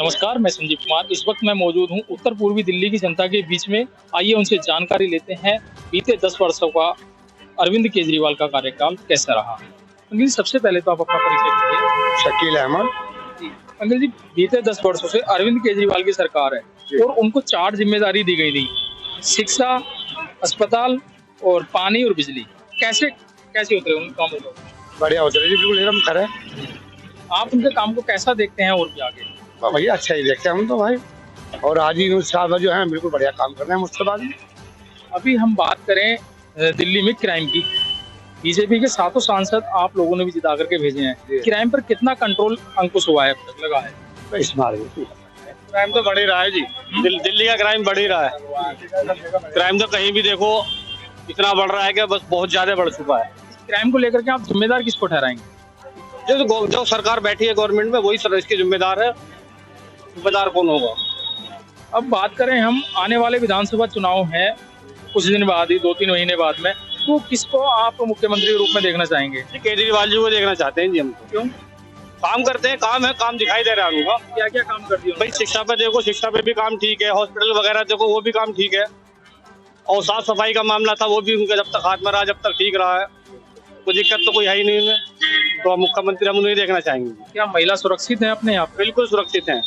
नमस्कार, मैं संजीव कुमार। इस वक्त मैं मौजूद हूं उत्तर पूर्वी दिल्ली की जनता के बीच में। आइए उनसे जानकारी लेते हैं बीते 10 वर्षों का अरविंद केजरीवाल का कार्यकाल कैसा रहा। अंकल जी, सबसे पहले तो आप अपना परिचय दीजिए। शकील अहमद। अंकल जी, बीते 10 वर्षों से अरविंद केजरीवाल की सरकार है और उनको 4 जिम्मेदारी दी गई थी: शिक्षा, अस्पताल और पानी और बिजली। कैसे कैसे उतरे उन कामों को? बढ़िया उतरे जी, बिल्कुल एकदम खरे। आप उनके काम को कैसा देखते हैं और भी आगे? भैया अच्छा ही देखते हैं हम तो भाई। और हाजी साहब जो है बिल्कुल बढ़िया काम कर रहे हैं मुझसे बाद में। अभी हम बात करें दिल्ली में क्राइम की। बीजेपी के 7 सांसद आप लोगों ने भी जिता करके भेजे हैं। क्राइम पर कितना कंट्रोल अंकुश हुआ है, अब तक लगा है? क्राइम तो बढ़ ही रहा है जी। दिल्ली का क्राइम बढ़ ही रहा है। क्राइम तो कहीं भी देखो इतना बढ़ रहा है कि बस बहुत ज्यादा बढ़ चुका है। क्राइम को लेकर के आप जिम्मेदार किसको ठहराएंगे? जो सरकार बैठी है गवर्नमेंट में वही सर इसके जिम्मेदार है। जिम्मेदार कौन होगा? अब बात करें हम, आने वाले विधानसभा चुनाव हैं कुछ दिन बाद ही, 2-3 महीने बाद में, तो किसको आप मुख्यमंत्री के रूप में देखना चाहेंगे? केजरीवाल जी को देखना चाहते हैं जी हम। क्यों? काम करते हैं, काम है, काम दिखाई दे रहा है उनका। क्या क्या काम कर दिया भाई शिक्षा पे देखो, शिक्षा पे भी काम ठीक है। हॉस्पिटल वगैरह देखो, वो भी काम ठीक है। और साफ सफाई का मामला था, वो भी उनका जब तक हाथ में रहा, जब तक ठीक रहा है। कोई दिक्कत तो कोई है ही नहीं है। तो मुख्यमंत्री हम उन्हें देखना चाहेंगे। क्या महिला सुरक्षित है अपने आप? बिल्कुल सुरक्षित है।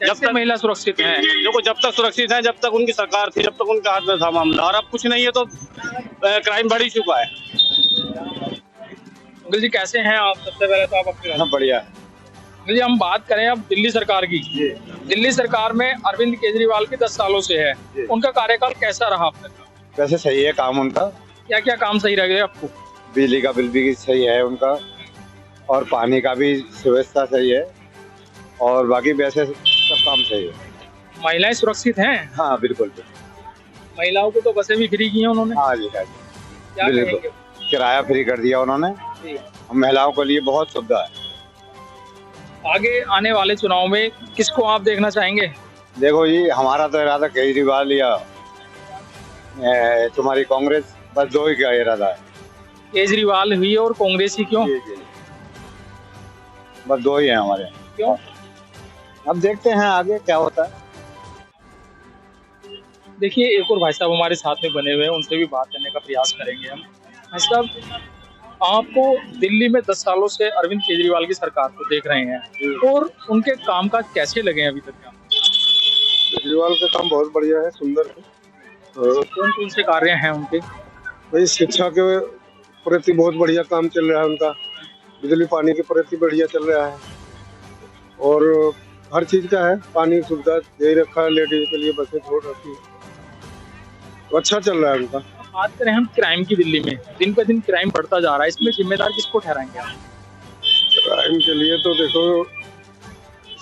जब तक महिला सुरक्षित है, देखो जब तक सुरक्षित है, जब तक उनकी सरकार थी, जब तक उनके हाथ में था मामला। और अब कुछ नहीं है तो क्राइम बढ़ ही चुका है। अंकल जी कैसे हैं आप? सबसे पहले तो आप अपने बढ़िया है। अंकल जी, हम बात करें अब दिल्ली सरकार की। दिल्ली सरकार में अरविंद केजरीवाल के 10 सालों से है, उनका कार्यकाल कैसा रहा अब तक? वैसे सही है काम उनका। क्या क्या काम सही लगे आपको? बिजली का बिल भी सही है उनका, और पानी का भी व्यवस्था सही है, और बाकी वैसे सब काम सही है। महिलाएं सुरक्षित हैं? हाँ बिल्कुल। महिलाओं को तो बसें भी फ्री की हैं उन्होंने। हाँ जी, हाँ जी, क्या बिल्कुल। कहेंगे? किराया फ्री कर दिया उन्होंने। महिलाओं के लिए बहुत सुविधा है। आगे आने वाले चुनाव में किसको आप देखना चाहेंगे? देखो जी, हमारा तो इरादा केजरीवाल या तुम्हारी कांग्रेस, बस दो ही का इरादा है। केजरीवाल हुई और कांग्रेस ही क्यों? बस दो ही है हमारे। क्यों? अब देखते हैं आगे क्या होता है। देखिए, एक और भाई साहब हमारे साथ में बने हुए हैं, उनसे भी बात करने का प्रयास करेंगे हम। भाई साहब, आपको दिल्ली में 10 सालों से अरविंद केजरीवाल की सरकार को देख रहे हैं, और उनके कामकाज कैसे लगे हैं अभी तक? केजरीवाल का काम बहुत बढ़िया है, सुंदर है। कौन कौन से कार्य हैं उनके? भाई शिक्षा के प्रति बहुत बढ़िया काम चल रहा है उनका। बिजली पानी के प्रति बढ़िया चल रहा है, और हर चीज का है। पानी सुविधा दे रखा है, लेडीज के लिए बसें छोड़ रखी है, तो अच्छा चल रहा है उनका। बात करें हम क्राइम की, दिल्ली में दिन पे दिन क्राइम बढ़ता जा रहा है, इसमें जिम्मेदार किसको ठहराएंगे आप? क्राइम के लिए तो देखो,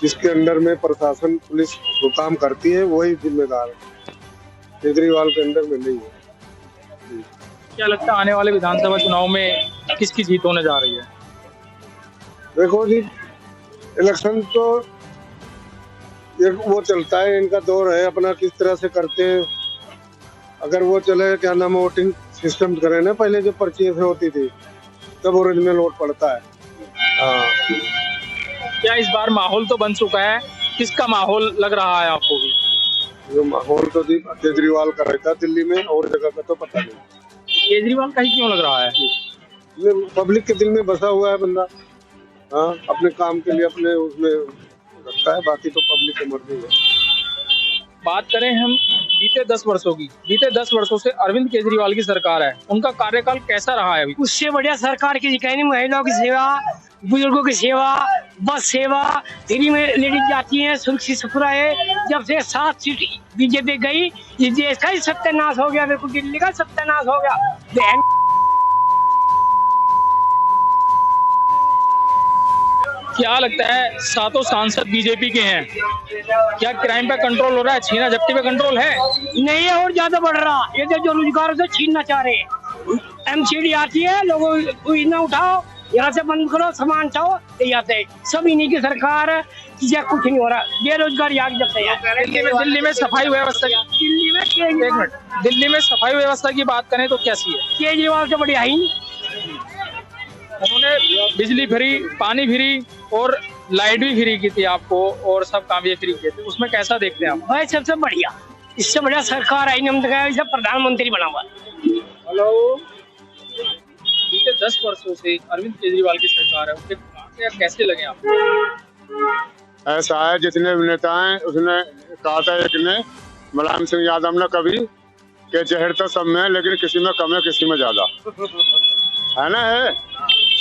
जिसके अंडर में प्रशासन पुलिस जो काम करती है वही जिम्मेदार है। केजरीवाल के अंडर में नहीं है। क्या लगता है आने वाले विधानसभा चुनाव में किसकी जीत होने जा रही है? देखो जी, इलेक्शन तो एक वो चलता है, इनका दौर है अपना, किस तरह से करते हैं। अगर वो चले, क्या नाम है, वोटिंग सिस्टम करें ना, पहले जो पर्ची से होती थी तब ओरिजिनल वोट पड़ता है। हाँ। क्या इस बार माहौल तो बन चुका है? किसका माहौल लग रहा है आपको भी? जो माहौल तो जी केजरीवाल का रहता है दिल्ली में, और जगह का तो पता नहीं। केजरीवाल का ही क्यों लग रहा है? ये पब्लिक के दिल में बसा हुआ है बंदा। हाँ, अपने काम के लिए अपने उसमें रखता है, बाकी तो पब्लिक की मर्जी है। बात करें हम बीते 10 वर्षों की, बीते 10 वर्षों से अरविंद केजरीवाल की सरकार है, उनका कार्यकाल कैसा रहा है अभी? उससे बढ़िया सरकार की कहनी, महिलाओं की सेवा, बुजुर्गों की सेवा, बस सेवा, फ्री में लेडीज जाती है, सुरक्षित सफरा है। जब से 7 सीट बीजेपी गई, इस देश का ही सत्यानाश हो गया, बिल्कुल दिल्ली का सत्यानाश हो गया। क्या लगता है, 7 सांसद बीजेपी के हैं, क्या क्राइम पे कंट्रोल हो रहा है? छीना झपटी पे कंट्रोल है? नहीं है, और ज्यादा बढ़ रहा। ये जो रोजगार से छीनना चाह रहे हैं। एमसीडी आती है, लोगों को इतना उठाओ, यहाँ से बंद करो, सामान चाहो, ये आते हैं। सब इन्हीं की सरकार है, कुछ नहीं हो रहा। बेरोजगारी आग जब से दिल्ली में सफाई व्यवस्था, दिल्ली में सफाई व्यवस्था की बात करें तो कैसी है? केजरीवाल से बढ़िया ही नहीं। उन्होंने बिजली फ्री, पानी फ्री और लाइट भी फ्री की थी आपको, और सब काम ये फ्री किए थे, उसमें कैसा देखते हैं आप? भाई सबसे बढ़िया, इससे बढ़िया सरकार आई नहीं, हम तो इसे प्रधानमंत्री बना हुआ। हेलो, बीते 10 वर्षों से अरविंद केजरीवाल की सरकार है, उसके काम कैसे लगे आपको? ऐसा है, जितने भी नेता हैं उसने कहा था, एक ने मुलायम सिंह यादव ने कभी कि जहर तो सब में, लेकिन किसी में कम है किसी में ज्यादा है ना। है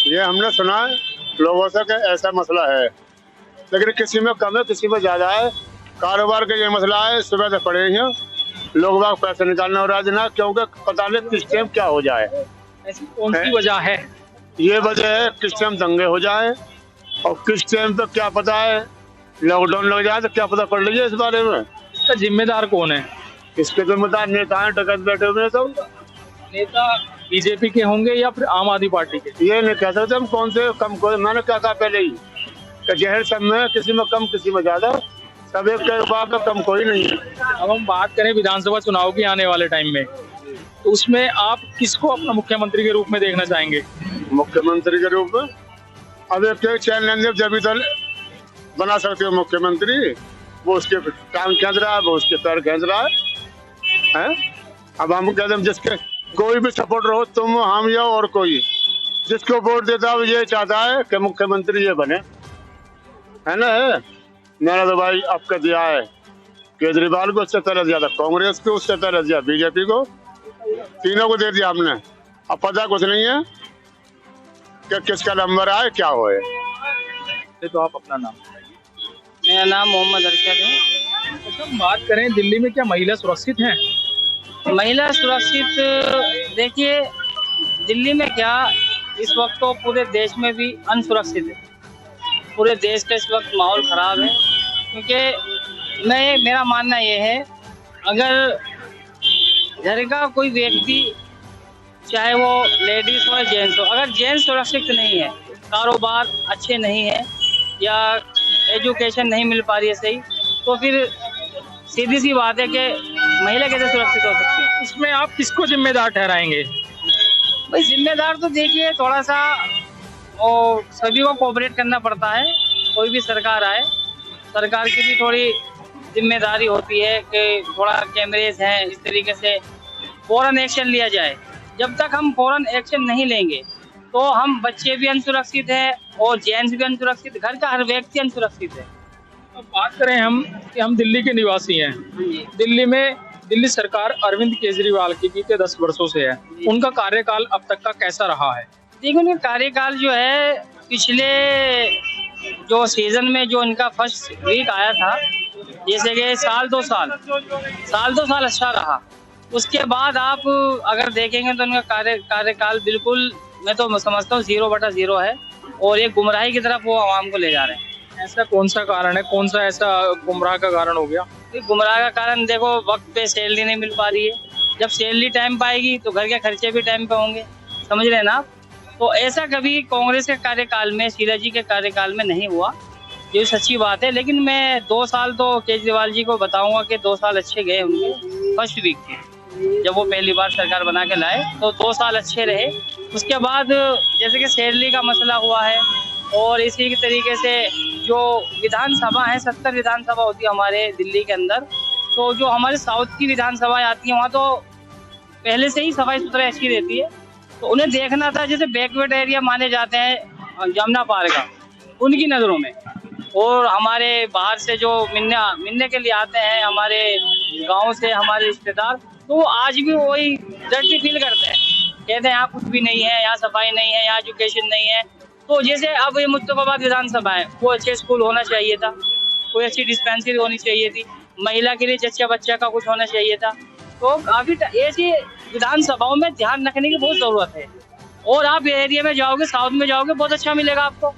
ये हमने सुना है लोगों से कि ऐसा मसला है, लेकिन किसी में कम है किसी में ज्यादा है। कारोबार का ये मसला है, सुबह से पड़े हैं लोग बाग पैसे निकालने और राजी ना, क्योंकि पता नहीं किस टाइम क्या हो जाए। ऐसी कौन सी वजह है? ये वजह है किस टाइम दंगे हो जाए और किस टाइम पे क्या पता है लॉकडाउन लग जाए, तो क्या पता पड़ लीजिए इस बारे में। इसका जिम्मेदार कौन है? इसके जिम्मेदार नेता हैं, टकस बैठे हुए हैं सब। नेता बीजेपी के होंगे या फिर आम आदमी पार्टी के? ये नहीं कह सकते हम कौन से कम कोई। मैंने क्या कहा पहले ही कि जहर सब में, किसी में कम किसी में ज्यादा, सब एक के बाद कम कोई नहीं है। अब हम बात करें विधानसभा चुनाव की आने वाले टाइम में, तो उसमें आप किसको अपना मुख्यमंत्री के रूप में देखना चाहेंगे? मुख्यमंत्री के रूप में अब एक चैन लेंगे जब भी तो बना सकते हो मुख्यमंत्री। वो उसके टांग खींच रहा है, वो उसके पैर खींच रहा है। अब हम कहते हैं जिसके कोई भी सपोर्टर हो, तुम हम या और कोई, जिसको वोट देता है ये चाहता है कि मुख्यमंत्री ये बने, है ना। है मैंने तो भाई आपका दिया है केजरीवाल को, उससे तरह ज्यादा कांग्रेस को, उससे तरह ज्यादा बीजेपी को, तीनों को दे दिया हमने। अब पता कुछ नहीं है कि किसका नंबर आए क्या होए। तो आप अपना नाम? मेरा नाम मोहम्मद अरशद है। अच्छा, हम बात करें दिल्ली में, क्या महिला सुरक्षित हैं? महिला सुरक्षित, देखिए दिल्ली में क्या, इस वक्त तो पूरे देश में भी अनसुरक्षित है। पूरे देश का इस वक्त माहौल खराब है, क्योंकि मेरा मानना ये है, अगर घर का कोई व्यक्ति, चाहे वो लेडीज हो या जेंट्स हो, अगर जेंट्स सुरक्षित नहीं है, कारोबार अच्छे नहीं है या एजुकेशन नहीं मिल पा रही है सही, तो फिर सीधी सी बात है कि महिला कैसे सुरक्षित हो सकती है। इसमें आप किसको जिम्मेदार ठहराएंगे? भाई जिम्मेदार तो देखिए थोड़ा सा और सभी को कोऑपरेट करना पड़ता है। कोई भी सरकार आए, सरकार की भी थोड़ी जिम्मेदारी होती है कि थोड़ा कैमरेज हैं, इस तरीके से फौरन एक्शन लिया जाए। जब तक हम फौरन एक्शन नहीं लेंगे तो हम बच्चे भी अनसुरक्षित हैं और जेंट्स भी अनसुरक्षित, घर का हर व्यक्ति अनसुरक्षित है। अब बात करें हम कि हम दिल्ली के निवासी हैं, दिल्ली सरकार अरविंद केजरीवाल की बीते 10 वर्षों से है, उनका कार्यकाल अब तक का कैसा रहा है? देखिए उनका कार्यकाल जो है, पिछले जो सीजन में जो इनका फर्स्ट वीक आया था, जैसे कि साल दो साल अच्छा रहा। उसके बाद आप अगर देखेंगे तो उनका कार्यकाल बिल्कुल, मैं तो समझता हूँ 0/0 है, और एक गुमराही की तरफ वो आवाम को ले जा रहे हैं। ऐसा कौन सा कारण है, कौन सा ऐसा गुमराह का कारण हो गया? गुमराह का कारण देखो, वक्त पे सैलरी नहीं मिल पा रही है। जब सैलरी टाइम पे आएगी तो घर के खर्चे भी टाइम पे होंगे, समझ रहे हैं ना आप। तो ऐसा कभी कांग्रेस के कार्यकाल में, शीला जी के कार्यकाल में नहीं हुआ, ये सच्ची बात है। लेकिन मैं 2 साल तो केजरीवाल जी को बताऊंगा कि 2 साल अच्छे गए उनके फर्स्ट वीक के, जब वो पहली बार सरकार बना के लाए तो 2 साल अच्छे रहे। उसके बाद जैसे कि सैलरी का मसला हुआ है, और इसी तरीके से जो विधानसभा है, 70 विधानसभा होती है हमारे दिल्ली के अंदर, तो जो हमारे साउथ की विधानसभाएं आती हैं वहाँ तो पहले से ही सफाई सुथरा अच्छी रहती है। तो उन्हें देखना था, जैसे बैकवर्ड एरिया माने जाते हैं जमुना पार का उनकी नज़रों में, और हमारे बाहर से जो मिलने के लिए आते हैं हमारे गाँव से हमारे रिश्तेदार, तो वो आज भी वही डर्टी फील करते हैं, कहते हैं यहाँ कुछ भी नहीं है, यहाँ सफाई नहीं है, यहाँ एजुकेशन नहीं है। तो जैसे अब ये मुस्तफाबाद विधानसभा है, वो अच्छे स्कूल होना चाहिए था, कोई अच्छी डिस्पेंसरी होनी चाहिए थी, महिला के लिए जच्चा बच्चा का कुछ होना चाहिए था। तो काफी ऐसी विधानसभाओं में ध्यान रखने की बहुत जरूरत है। और आप एरिया में जाओगे, साउथ में जाओगे, बहुत अच्छा मिलेगा आपको।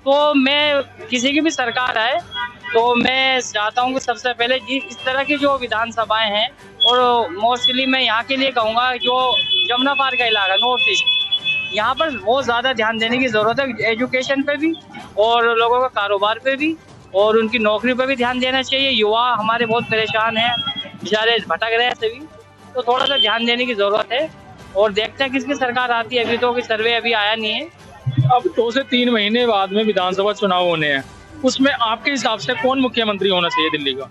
तो मैं किसी की भी सरकार आए तो मैं चाहता हूँ कि सबसे पहले इस तरह की जो विधानसभाएं हैं, और मोस्टली मैं यहाँ के लिए कहूँगा जो जमुना पार का इलाका नॉर्थ ईस्ट, यहाँ पर बहुत ज़्यादा ध्यान देने की ज़रूरत है। एजुकेशन पे भी और लोगों का कारोबार पे भी और उनकी नौकरी पे भी ध्यान देना चाहिए। युवा हमारे बहुत परेशान हैं, बेचारे भटक रहे हैं सभी, तो थोड़ा सा ध्यान देने की ज़रूरत है। और देखते हैं किसकी सरकार आती है, अभी तो कोई सर्वे अभी आया नहीं है, अब 2 से 3 महीने बाद में विधानसभा चुनाव होने हैं, उसमें आपके हिसाब से कौन मुख्यमंत्री होना चाहिए दिल्ली का?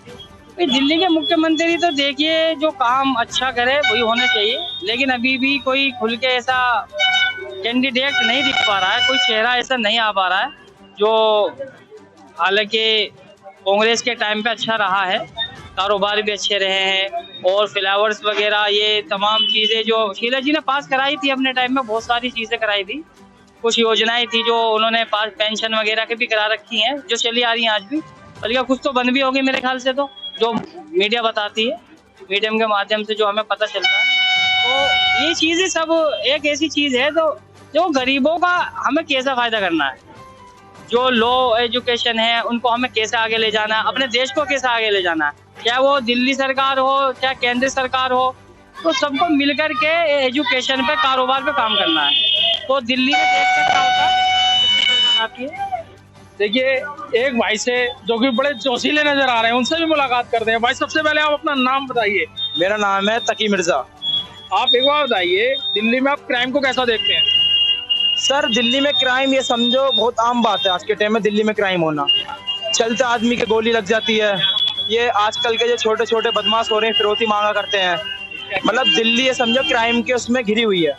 भाई दिल्ली के मुख्यमंत्री तो देखिए जो काम अच्छा करे वही होना चाहिए, लेकिन अभी भी कोई खुल के ऐसा कैंडिडेट नहीं दिख पा रहा है, कोई चेहरा ऐसा नहीं आ पा रहा है जो, हालांकि कांग्रेस के टाइम पे अच्छा रहा है, कारोबार भी अच्छे रहे हैं और फ्लावर्स वगैरह ये तमाम चीज़ें जो शीला जी ने पास कराई थी अपने टाइम में, बहुत सारी चीज़ें कराई थी, कुछ योजनाएं थी जो उन्होंने पास, पेंशन वगैरह के भी करा रखी हैं जो चली आ रही हैं आज भी, बल्कि कुछ तो बंद भी होगी मेरे ख्याल से, तो जो मीडिया बताती है, मीडियम के माध्यम से जो हमें पता चलता है। तो ये चीज़ें सब एक ऐसी चीज़ है तो जो गरीबों का हमें कैसा फ़ायदा करना है, जो लो एजुकेशन है उनको हमें कैसे आगे ले जाना है, अपने देश को कैसे आगे ले जाना है, चाहे वो दिल्ली सरकार हो चाहे केंद्र सरकार हो, तो सबको मिलकर के एजुकेशन पे, कारोबार पे काम करना है। तो दिल्ली में देखते क्या होता है। देखिए एक भाई से जो कि बड़े जोशीले नजर आ रहे हैं, उनसे भी मुलाकात करते हैं। भाई सबसे पहले आप अपना नाम बताइए। मेरा नाम है तकी मिर्जा। आप एक बार बताइए, दिल्ली में आप क्राइम को कैसा देखते हैं? सर दिल्ली में क्राइम, ये समझो बहुत आम बात है आज के टाइम में दिल्ली में क्राइम होना। चलते आदमी के गोली लग जाती है, ये आजकल के जो छोटे छोटे बदमाश हो रहे हैं फिरौती मांगा करते हैं, मतलब दिल्ली ये समझो क्राइम के उसमें घिरी हुई है।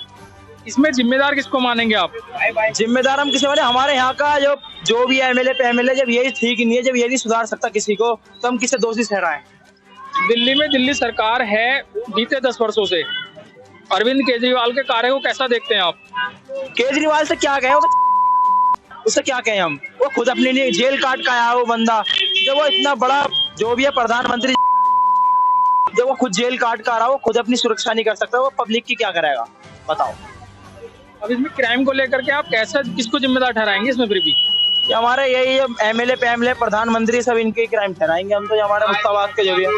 इसमें जिम्मेदार किसको मानेंगे आप? जिम्मेदार हम किसी माने, हमारे यहाँ का जो भी एमएलए पे एमएलए जब यही ठीक नहीं है, जब ये नहीं सुधार सकता किसी को, तो हम किसे दोषी ठहराएं? दिल्ली में दिल्ली सरकार है बीते 10 वर्षों से, अरविंद केजरीवाल के कार्य को कैसा देखते हैं आप? केजरीवाल से क्या कहें, उससे क्या कहें हम, वो खुद अपने लिए जेल काट का आया वो बंदा, जब वो इतना बड़ा जो भी है प्रधानमंत्री, जब वो खुद जेल काट का आ रहा, वो खुद अपनी सुरक्षा नहीं कर सकता, वो पब्लिक की क्या करेगा बताओ। अब इसमें क्राइम को लेकर के आप कैसा, किसको जिम्मेदार ठहराएंगे इसमें? फिर भी ये हमारे यही एमएलए पे एमएलए प्रधानमंत्री सब इनके क्राइम ठहराएंगे हम, तो ये हमारे मुस्ताबाद के जो भी है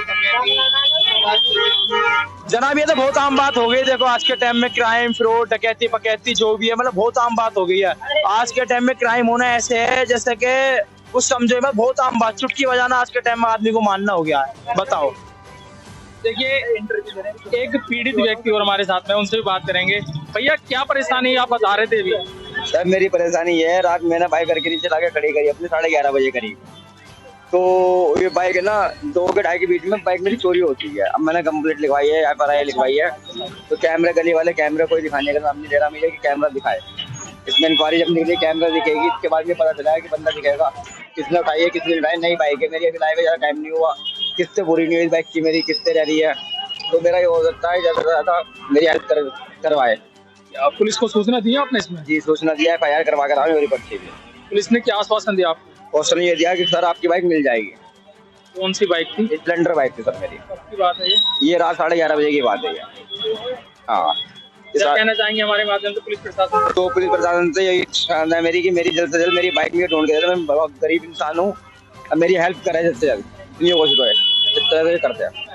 जनाब, ये तो बहुत आम बात हो गई। देखो आज के टाइम में क्राइम, फ्रॉड, डकैती पकैती जो भी है, मतलब बहुत आम बात हो गई है। आज के टाइम में क्राइम होना ऐसे है जैसे कि कुछ समझो, मैं बहुत आम बात, चुटकी बजाना आज के टाइम में आदमी को मानना हो गया है, बताओ। देखिए एक पीड़ित व्यक्ति और हमारे साथ में, उनसे भी बात करेंगे। भैया क्या परेशानी आप बता रहे थे अभी? सर मेरी परेशानी ये है, रात मैंने बाइक घर के नीचे लाके खड़ी करी अपने 11:30 बजे करीब, तो ये बाइक है ना 2 के 2:30 के बीच में बाइक मेरी चोरी होती है। अब मैंने कंप्लेंट लिखवाई है, FRI लिखवाई है, तो कैमरे, गली वाले कैमरे कोई दिखाने का नाम नहीं ले रहा मुझे कि कैमरा दिखाए। इसमें इंक्वायरी जब निकली कैमरा दिखेगी, इसके बाद में पता चला है कि बंदा दिखेगा, किसने उठाई है किसने उठाई। नई बाइक है मेरी, अभी लाए हुए ज़्यादा टाइम नहीं हुआ, किस्तें पूरी नहीं हुई बाइक की मेरी, किस्तें रह रही है, तो मेरा ये हो सकता है ज़्यादा से ज़्यादा मेरी हेल्प करवाए। आप पुलिस को सूचना दी आपने इसमें? जी सूचना दिया, FIR करवा कर आए, मेरी पर्ची भी। पुलिस ने क्या आश्वासन दिया आपको? क्वेश्चन ये दिया कि सर आपकी बाइक मिल जाएगी। कौन सी बाइक थी? स्प्लेंडर बाइक थी सर मेरी। कब की बात है ये रात 11:30 बजे की बात है ये। हाँ क्या कहना चाहेंगे हमारे माध्यम से पुलिस प्रशासन? तो पुलिस प्रशासन से यही चाहना है मेरी कि मेरी जल्द से जल्द मेरी बाइक में ढूंढ के दे। मैं बहुत गरीब इंसान हूँ, मेरी हेल्प करे जल्द से जल्द, ये कोशिश है, इस तरह से करते हैं।